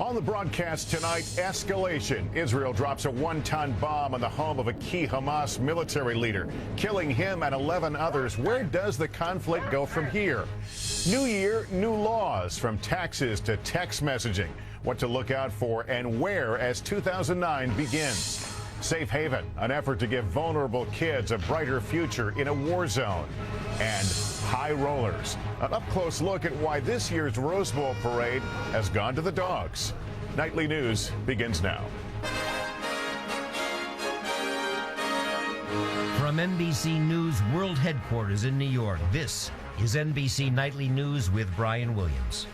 On the broadcast tonight, escalation. Israel drops a one-ton bomb on the home of a key Hamas military leader, killing him and 11 others. Where does the conflict go from here? New year, new laws, from taxes to text messaging. What to look out for and where as 2009 begins. Safe haven, an effort to give vulnerable kids a brighter future in a war zone. And high rollers, an up-close look at why this year's Rose Bowl parade has gone to the dogs. Nightly News begins now. From NBC News World Headquarters in New York, this is NBC Nightly News with Brian Williams.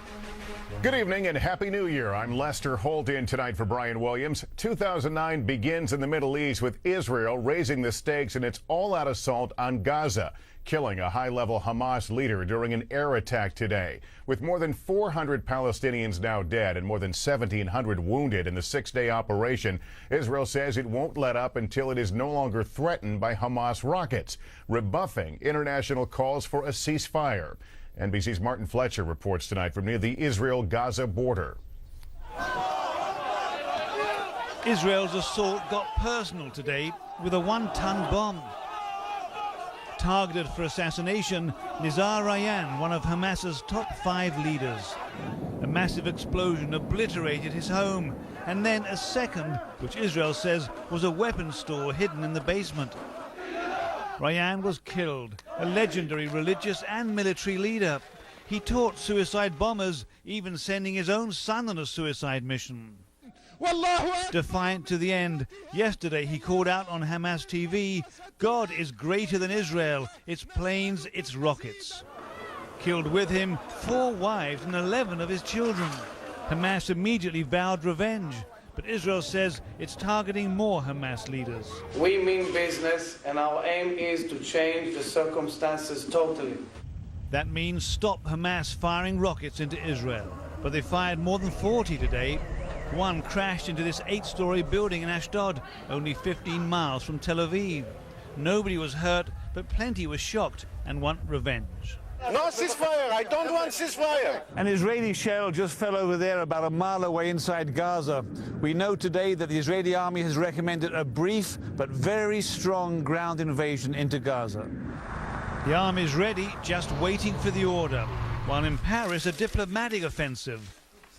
Good evening and Happy New Year. I'm Lester Holt in tonight for Brian Williams. 2009 begins in the Middle East with Israel raising the stakes in its all-out assault on Gaza, killing a high-level Hamas leader during an air attack today. With more than 400 Palestinians now dead and more than 1,700 wounded in the six-day operation, Israel says it won't let up until it is no longer threatened by Hamas rockets, rebuffing international calls for a ceasefire. NBC's Martin Fletcher reports tonight from near the Israel-Gaza border. Israel's assault got personal today with a one-ton bomb. Targeted for assassination, Nizar Ryan, one of Hamas's top 5 leaders. A massive explosion obliterated his home, and then a second, which Israel says was a weapons store hidden in the basement. Ryan was killed, a legendary religious and military leader. He taught suicide bombers, even sending his own son on a suicide mission. Defiant to the end, yesterday he called out on Hamas TV, "God is greater than Israel, its planes, its rockets." Killed with him 4 wives and 11 of his children. Hamas immediately vowed revenge, but Israel says it's targeting more Hamas leaders. We mean business, and our aim is to change the circumstances totally. That means stop Hamas firing rockets into Israel. But they fired more than 40 today. One crashed into this 8-story building in Ashdod, only 15 miles from Tel Aviv. Nobody was hurt, but plenty were shocked and want revenge. No ceasefire. I don't want ceasefire. An Israeli shell just fell over there about a mile away inside Gaza. We know today that the Israeli army has recommended a brief but very strong ground invasion into Gaza. The army is ready, just waiting for the order. While in Paris, a diplomatic offensive.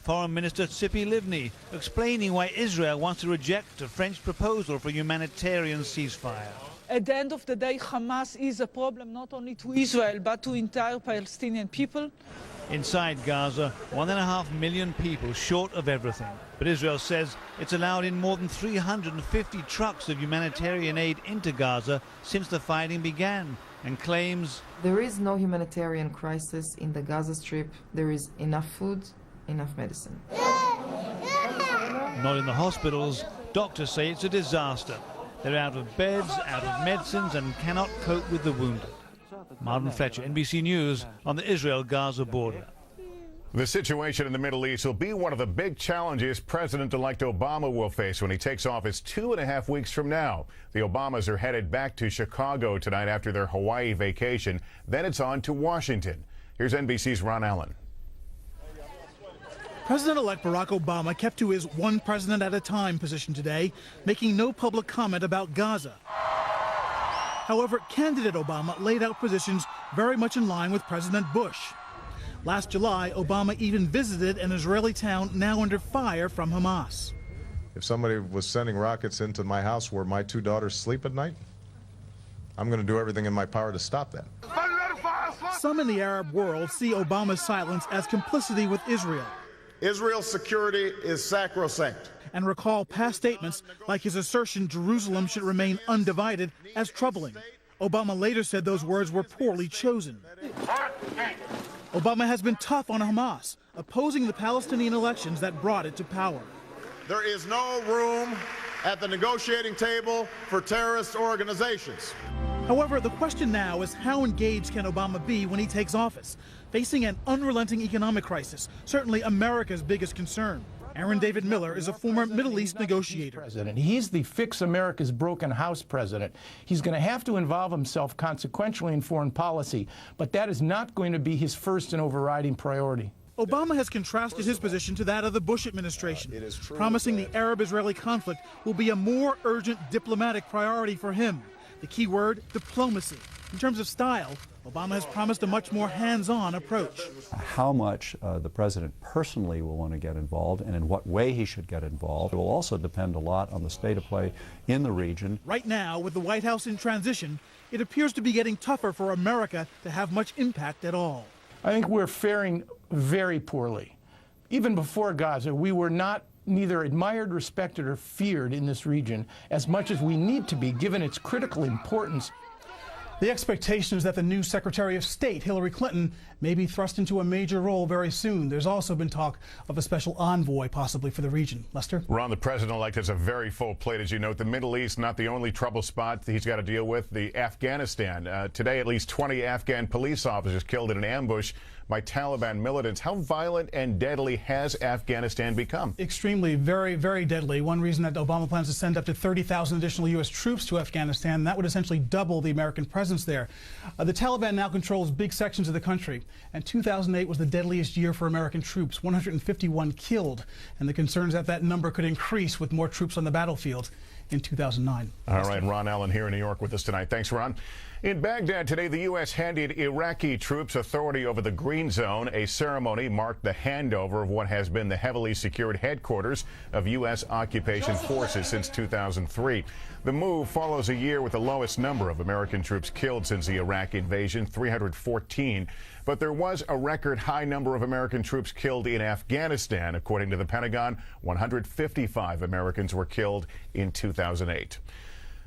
Foreign Minister Tzipi Livni explaining why Israel wants to reject a French proposal for a humanitarian ceasefire. At the end of the day, Hamas is a problem not only to Israel, but to entire Palestinian people. Inside Gaza, 1.5 million people short of everything. But Israel says it's allowed in more than 350 trucks of humanitarian aid into Gaza since the fighting began, and claims there is no humanitarian crisis in the Gaza Strip. There is enough food, enough medicine. Not in the hospitals. Doctors say it's a disaster. They're out of beds, out of medicines, and cannot cope with the wounded. Martin Fletcher, NBC News, on the Israel-Gaza border. The situation in the Middle East will be one of the big challenges President-elect Obama will face when he takes office 2.5 weeks from now. The Obamas are headed back to Chicago tonight after their Hawaii vacation. Then it's on to Washington. Here's NBC's Ron Allen. President-elect Barack Obama kept to his one president at a time position today, making no public comment about Gaza. However, candidate Obama laid out positions very much in line with President Bush. Last July, Obama even visited an Israeli town now under fire from Hamas. If somebody was sending rockets into my house where my 2 daughters sleep at night, I'm going to do everything in my power to stop that. Some in the Arab world see Obama's silence as complicity with Israel. Israel's security is sacrosanct. And recall past statements like his assertion Jerusalem should remain undivided as troubling. Obama later said those words were poorly chosen. Obama has been tough on Hamas, opposing the Palestinian elections that brought it to power. There is no room at the negotiating table for terrorist organizations. However, the question now is how engaged can Obama be when he takes office, facing an unrelenting economic crisis, certainly America's biggest concern. Aaron David Miller is a former Middle East negotiator. He's the Fix America's Broken House president. He's going to have to involve himself consequentially in foreign policy, but that is not going to be his first and overriding priority. Obama has contrasted his position to that of the Bush administration, promising the Arab-Israeli conflict will be a more urgent diplomatic priority for him. The key word, diplomacy. In terms of style, Obama has promised a much more hands-on approach. How much the president personally will want to get involved and in what way he should get involved will also depend a lot on the state of play in the region. Right now, with the White House in transition, it appears to be getting tougher for America to have much impact at all. I think we're faring very poorly. Even before Gaza, we were neither admired, respected, or feared in this region as much as we need to be, given its critical importance. The expectation is that the new Secretary of State, Hillary Clinton, may be thrust into a major role very soon. There's also been talk of a special envoy possibly for the region. Lester? Ron, the president-elect has a very full plate, as you note. The Middle East, not the only trouble spot he's got to deal with. The Afghanistan. Today, at least 20 Afghan police officers killed in an ambush by Taliban militants. How violent and deadly has Afghanistan become? Extremely, very, very deadly. One reason that Obama plans to send up to 30,000 additional U.S. troops to Afghanistan, that would essentially double the American presence there. The Taliban now controls big sections of the country, and 2008 was the deadliest year for American troops, 151 killed, and the concerns that that number could increase with more troops on the battlefield in 2009. All right, Ron Allen here in New York with us tonight. Thanks, Ron. In Baghdad today, the U.S. handed Iraqi troops authority over the Green Zone. A ceremony marked the handover of what has been the heavily secured headquarters of U.S. occupation forces since 2003. The move follows a year with the lowest number of American troops killed since the Iraq invasion, 314. But there was a record high number of American troops killed in Afghanistan. According to the Pentagon, 155 Americans were killed in 2008.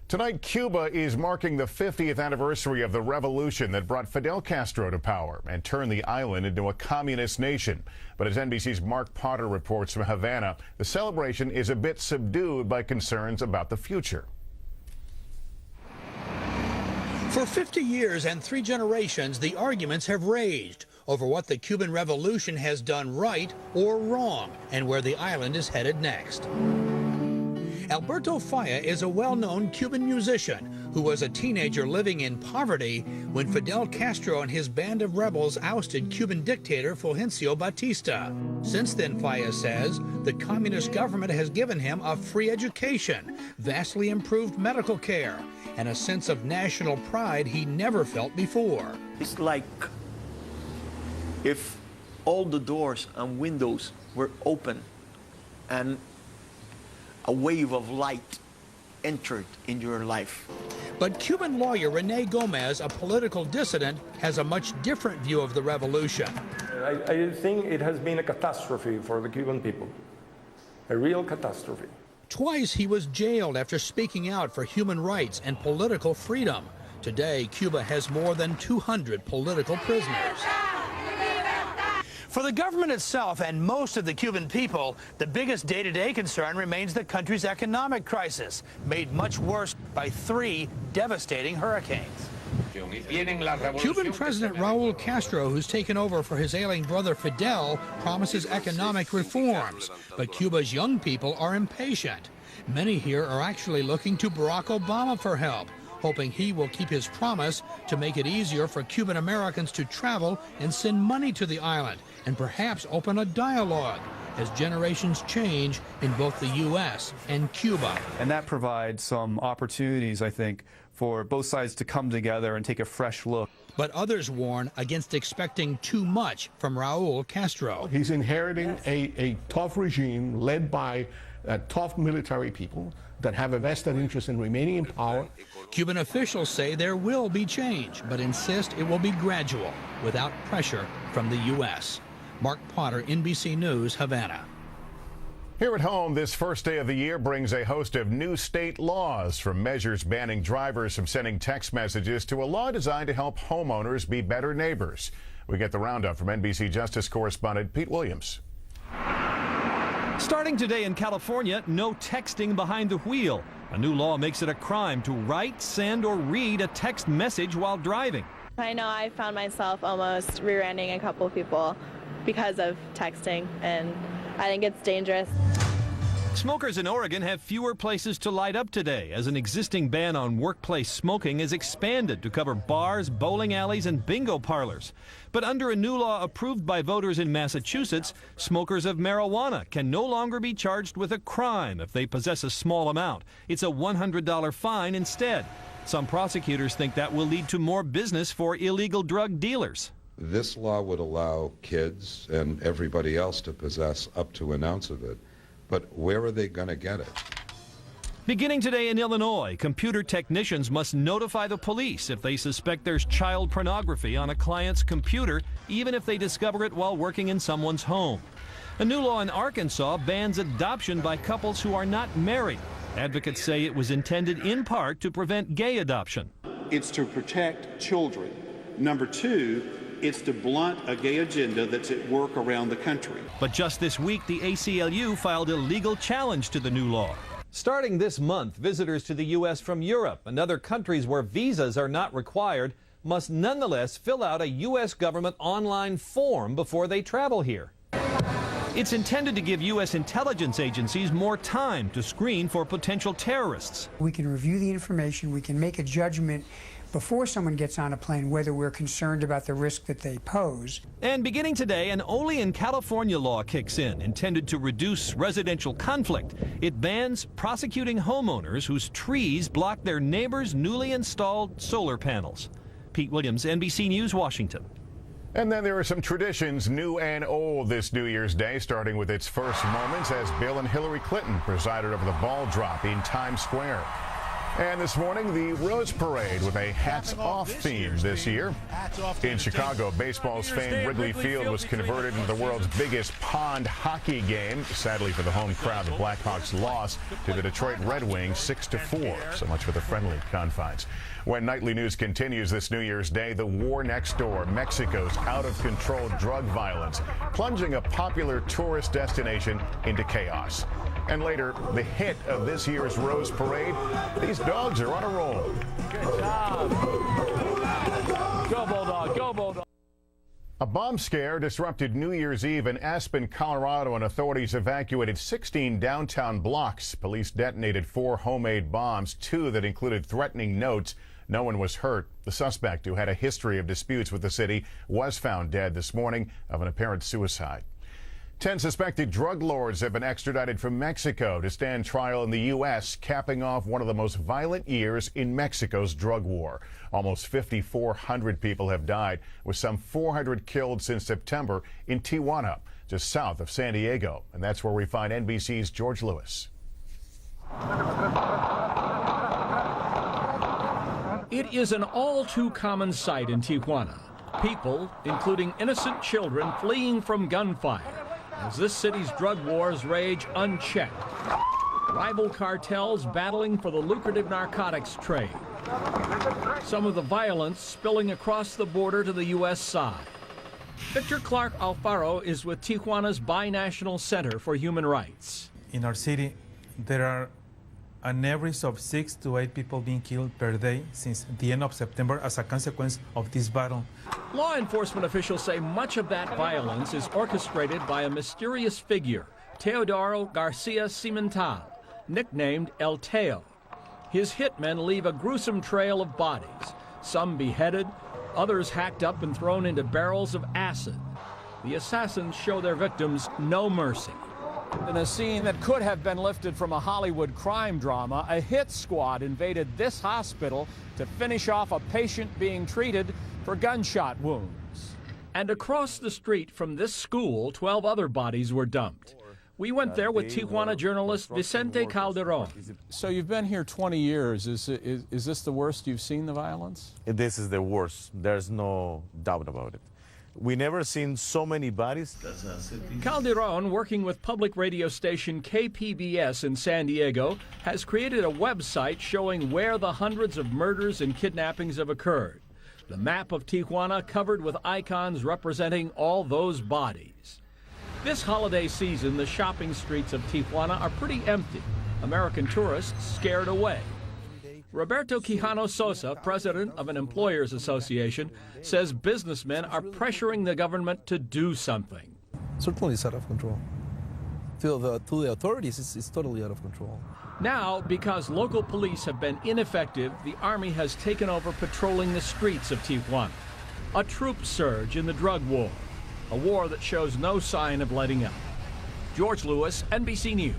Tonight, Cuba is marking the 50th anniversary of the revolution that brought Fidel Castro to power and turned the island into a communist nation. But as NBC's Mark Potter reports from Havana, the celebration is a bit subdued by concerns about the future. For 50 years and 3 generations, the arguments have raged over what the Cuban Revolution has done right or wrong and where the island is headed next. Alberto Falla is a well-known Cuban musician who was a teenager living in poverty when Fidel Castro and his band of rebels ousted Cuban dictator Fulgencio Batista. Since then, Falla says, the communist government has given him a free education, vastly improved medical care, and a sense of national pride he never felt before. It's like if all the doors and windows were open and a wave of light entered in your life. But Cuban lawyer Rene Gomez, a political dissident, has a much different view of the revolution. I think it has been a catastrophe for the Cuban people, a real catastrophe. Twice he was jailed after speaking out for human rights and political freedom. Today, Cuba has more than 200 political prisoners. For the government itself and most of the Cuban people, the biggest day-to-day concern remains the country's economic crisis, made much worse by 3 devastating hurricanes. Cuban President Raul Castro, who's taken over for his ailing brother Fidel, promises economic reforms, but Cuba's young people are impatient. Many here are actually looking to Barack Obama for help, hoping he will keep his promise to make it easier for Cuban Americans to travel and send money to the island, and perhaps open a dialogue as generations change in both the U.S. and Cuba. And that provides some opportunities, I think, for both sides to come together and take a fresh look. But others warn against expecting too much from Raul Castro. He's inheriting a tough regime led by tough military people that have a vested interest in remaining in power. Cuban officials say there will be change, but insist it will be gradual, without pressure from the U.S. Mark Potter, NBC News, Havana. Here at home, this first day of the year brings a host of new state laws, from measures banning drivers from sending text messages to a law designed to help homeowners be better neighbors. We get the roundup from NBC Justice correspondent Pete Williams. Starting today in California, no texting behind the wheel. A new law makes it a crime to write, send, or read a text message while driving. I know I found myself almost rear-ending a couple of people because of texting, and I think it's dangerous. Smokers in Oregon have fewer places to light up today as an existing ban on workplace smoking is expanded to cover bars, bowling alleys, and bingo parlors. But under a new law approved by voters in Massachusetts, smokers of marijuana can no longer be charged with a crime if they possess a small amount. It's a $100 fine instead. Some prosecutors think that will lead to more business for illegal drug dealers. This law would allow kids and everybody else to possess up to an ounce of it. But where are they going to get it? Beginning today in Illinois, computer technicians must notify the police if they suspect there's child pornography on a client's computer, even if they discover it while working in someone's home. A new law in Arkansas bans adoption by couples who are not married. Advocates say it was intended in part to prevent gay adoption. It's to protect children. Number two, it's to blunt a gay agenda that's at work around the country. But just this week, the ACLU filed a legal challenge to the new law. Starting this month, visitors to the U.S. from Europe and other countries where visas are not required must nonetheless fill out a U.S. government online form before they travel here. It's intended to give U.S. intelligence agencies more time to screen for potential terrorists. We can review the information, we can make a judgment before someone gets on a plane whether we're concerned about the risk that they pose. And beginning today, an only in California law kicks in, intended to reduce residential conflict. It bans prosecuting homeowners whose trees block their neighbors' newly installed solar panels. Pete Williams, NBC News, Washington. And then there are some traditions, new and old, this New Year's Day, starting with its first moments as Bill and Hillary Clinton presided over the ball drop in Times Square. And this morning, the Rose Parade with a hats-off theme this year. In Chicago, baseball's famed Wrigley Field was converted into the world's biggest pond hockey game. Sadly for the home crowd, the Blackhawks lost to the Detroit Red Wings 6-4. So much for the friendly confines. When Nightly News continues this New Year's Day, the war next door, Mexico's out-of-control drug violence, plunging a popular tourist destination into chaos. And later, the hit of this year's Rose Parade, these dogs are on a roll. Good job. Go Bulldog, go Bulldog. A bomb scare disrupted New Year's Eve in Aspen, Colorado, and authorities evacuated 16 downtown blocks. Police detonated 4 homemade bombs, 2 that included threatening notes. No one was hurt. The suspect, who had a history of disputes with the city, was found dead this morning of an apparent suicide. 10 suspected drug lords have been extradited from Mexico to stand trial in the U.S., capping off one of the most violent years in Mexico's drug war. Almost 5,400 people have died, with some 400 killed since September in Tijuana, just south of San Diego. And that's where we find NBC's George Lewis. It is an all-too-common sight in Tijuana. People, including innocent children, fleeing from gunfire as this city's drug wars rage unchecked. Rival cartels battling for the lucrative narcotics trade. Some of the violence spilling across the border to the U.S. side. Victor Clark Alfaro is with Tijuana's Binational Center for Human Rights. In our city, there are an average of 6 to 8 people being killed per day since the end of September as a consequence of this battle. Law enforcement officials say much of that violence is orchestrated by a mysterious figure, Teodoro Garcia Cimental, nicknamed El Teo. His hitmen leave a gruesome trail of bodies, some beheaded, others hacked up and thrown into barrels of acid. The assassins show their victims no mercy. In a scene that could have been lifted from a Hollywood crime drama, a hit squad invaded this hospital to finish off a patient being treated for gunshot wounds. And across the street from this school, 12 other bodies were dumped. We went there with Tijuana journalist Vicente Calderon. So you've been here 20 years. Is this the worst you've seen, the violence? This is the worst. There's no doubt about it. We never seen so many bodies. Calderon, working with public radio station KPBS in San Diego, has created a website showing where the hundreds of murders and kidnappings have occurred. The map of Tijuana covered with icons representing all those bodies. This holiday season, the shopping streets of Tijuana are pretty empty. American tourists scared away. Roberto Quijano Sosa, president of an employers association, says businessmen are pressuring the government to do something. Certainly it's out of control. to the authorities, it's totally out of control. Now, because local police have been ineffective, the Army has taken over patrolling the streets of Tijuana. A troop surge in the drug war, a war that shows no sign of letting up. George Lewis, NBC News,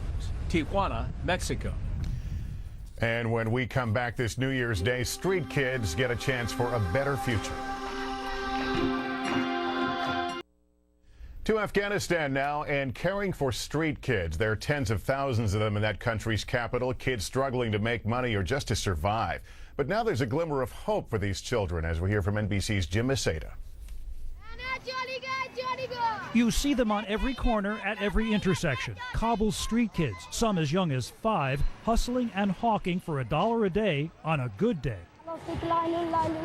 Tijuana, Mexico. And when we come back this New Year's Day, street kids get a chance for a better future. To Afghanistan now, and caring for street kids. There are tens of thousands of them in that country's capital, kids struggling to make money or just to survive. But now there's a glimmer of hope for these children, as we hear from NBC's Jim Maceda. You see them on every corner at every intersection. Kabul's street kids, some as young as 5, hustling and hawking for $1 a day on a good day.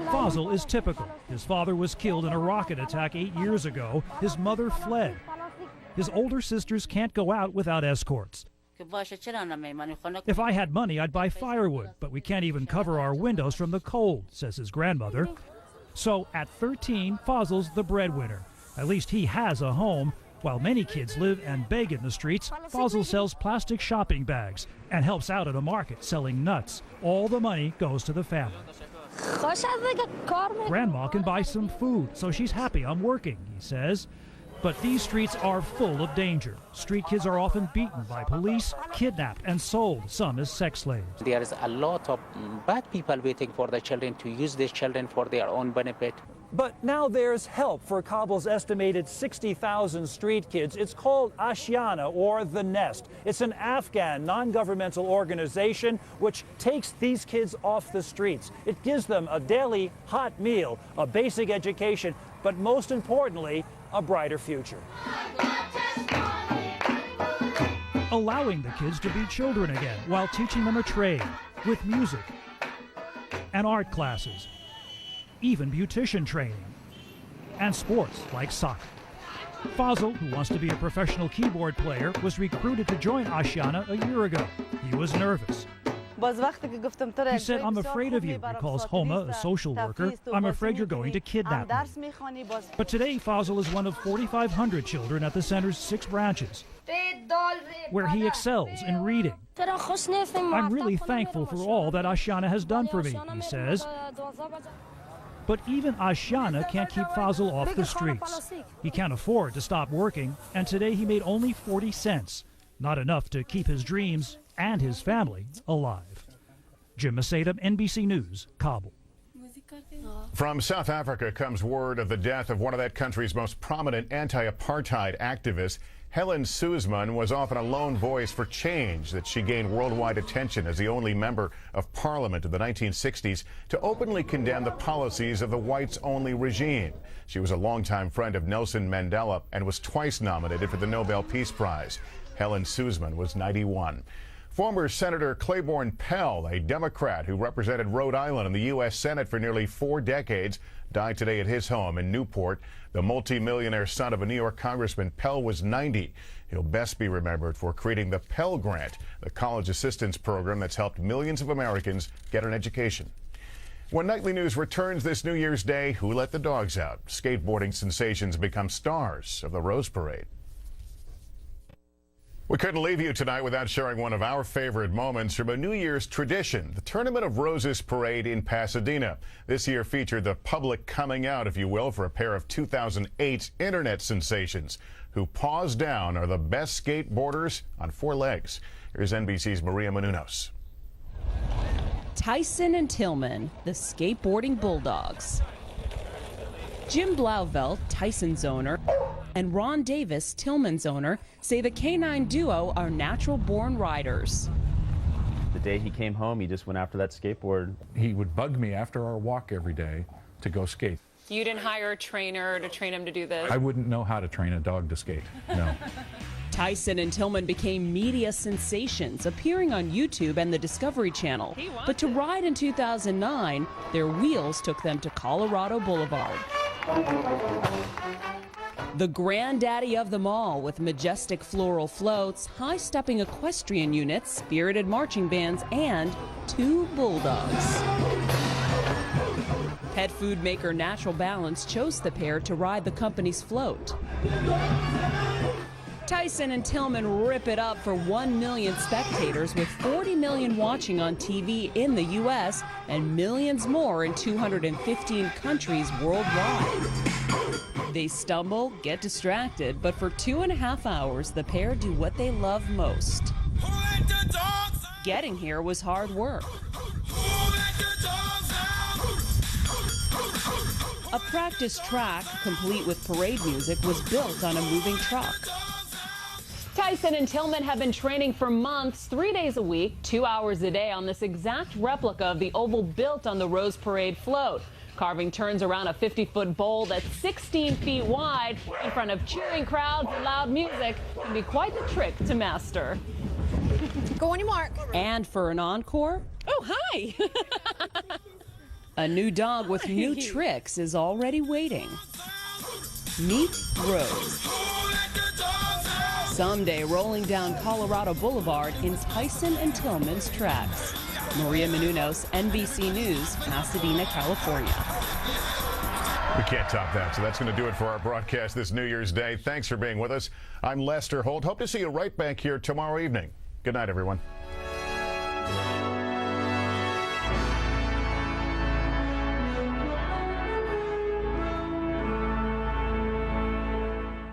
Fazl is typical. His father was killed in a rocket attack 8 years ago. His mother fled. His older sisters can't go out without escorts. If I had money, I'd buy firewood, but we can't even cover our windows from the cold, says his grandmother. So at 13, Fazl's the breadwinner. At least he has a home. While many kids live and beg in the streets, Fazl sells plastic shopping bags and helps out at a market selling nuts. All the money goes to the family. Grandma can buy some food, so she's happy I'm working, he says. But these streets are full of danger. Street kids are often beaten by police, kidnapped, and sold, some as sex slaves. There is a lot of bad people waiting for the children to use these children for their own benefit. But now there's help for Kabul's estimated 60,000 street kids. It's called Ashiana, or The Nest. It's an Afghan non-governmental organization which takes these kids off the streets. It gives them a daily hot meal, a basic education, but most importantly, a brighter future. Allowing the kids to be children again while teaching them a trade with music and art classes, even beautician training, and sports like soccer. Fazl, who wants to be a professional keyboard player, was recruited to join Ashiana a year ago. He was nervous. He said, "I'm afraid of you," recalls Homa, a social worker. "I'm afraid you're going to kidnap me." But today, Fazl is one of 4,500 children at the center's 6 branches, where he excels in reading. "I'm really thankful for all that Ashiana has done for me," he says. But even Ashiana can't keep Fazl off the streets. He can't afford to stop working, and today he made only 40 cents. Not enough to keep his dreams and his family alive. Jim Maceda, NBC News, Kabul. From South Africa comes word of the death of one of that country's most prominent anti-apartheid activists. Helen Suzman was often a lone voice for change that she gained worldwide attention as the only member of parliament in the 1960s to openly condemn the policies of the whites-only regime. She was a longtime friend of Nelson Mandela and was twice nominated for the Nobel Peace Prize. Helen Suzman was 91. Former Senator Claiborne Pell, a Democrat who represented Rhode Island in the U.S. Senate for nearly 4 decades, died today at his home in Newport. The multimillionaire son of a New York congressman, Pell was 90. He'll best be remembered for creating the Pell Grant, the college assistance program that's helped millions of Americans get an education. When Nightly News returns this New Year's Day, who let the dogs out? Skateboarding sensations become stars of the Rose Parade. We couldn't leave you tonight without sharing one of our favorite moments from a New Year's tradition, the Tournament of Roses Parade in Pasadena. This year featured the public coming out, if you will, for a pair of 2008 internet sensations. Who paws down are the best skateboarders on 4 legs. Here's NBC's Maria Menounos. Tyson and Tillman, the skateboarding bulldogs. Jim Blauvelt, Tyson's owner, and Ron Davis, Tillman's owner, say the canine duo are natural-born riders. The day he came home, he just went after that skateboard. He would bug me after our walk every day to go skate. You didn't hire a trainer to train him to do this? I wouldn't know how to train a dog to skate, no. Tyson and Tillman became media sensations, appearing on YouTube and the Discovery Channel. But to ride in 2009, their wheels took them to Colorado Boulevard. The granddaddy of them all, with majestic floral floats, high-stepping equestrian units, spirited marching bands, and 2 bulldogs. Pet food maker Natural Balance chose the pair to ride the company's float. Tyson and Tillman rip it up for 1 million spectators, with 40 million watching on TV in the U.S. and millions more in 215 countries worldwide. They stumble, get distracted, but for 2.5 hours, the pair do what they love most. Getting here was hard work. A practice track, complete with parade music, was built on a moving truck. Tyson and Tillman have been training for months, 3 days a week, 2 hours a day on this exact replica of the oval built on the Rose Parade float. Carving turns around a 50-foot bowl that's 16 feet wide in front of cheering crowds and loud music can be quite the trick to master. Go on your mark. And for an encore, oh, hi. a new dog with new tricks is already waiting. Meet Rose. Someday rolling down Colorado Boulevard in Tyson and Tillman's tracks. Maria Menounos, NBC News, Pasadena, California. We can't top that, so that's going to do it for our broadcast this New Year's Day. Thanks for being with us. I'm Lester Holt. Hope to see you right back here tomorrow evening. Good night, everyone.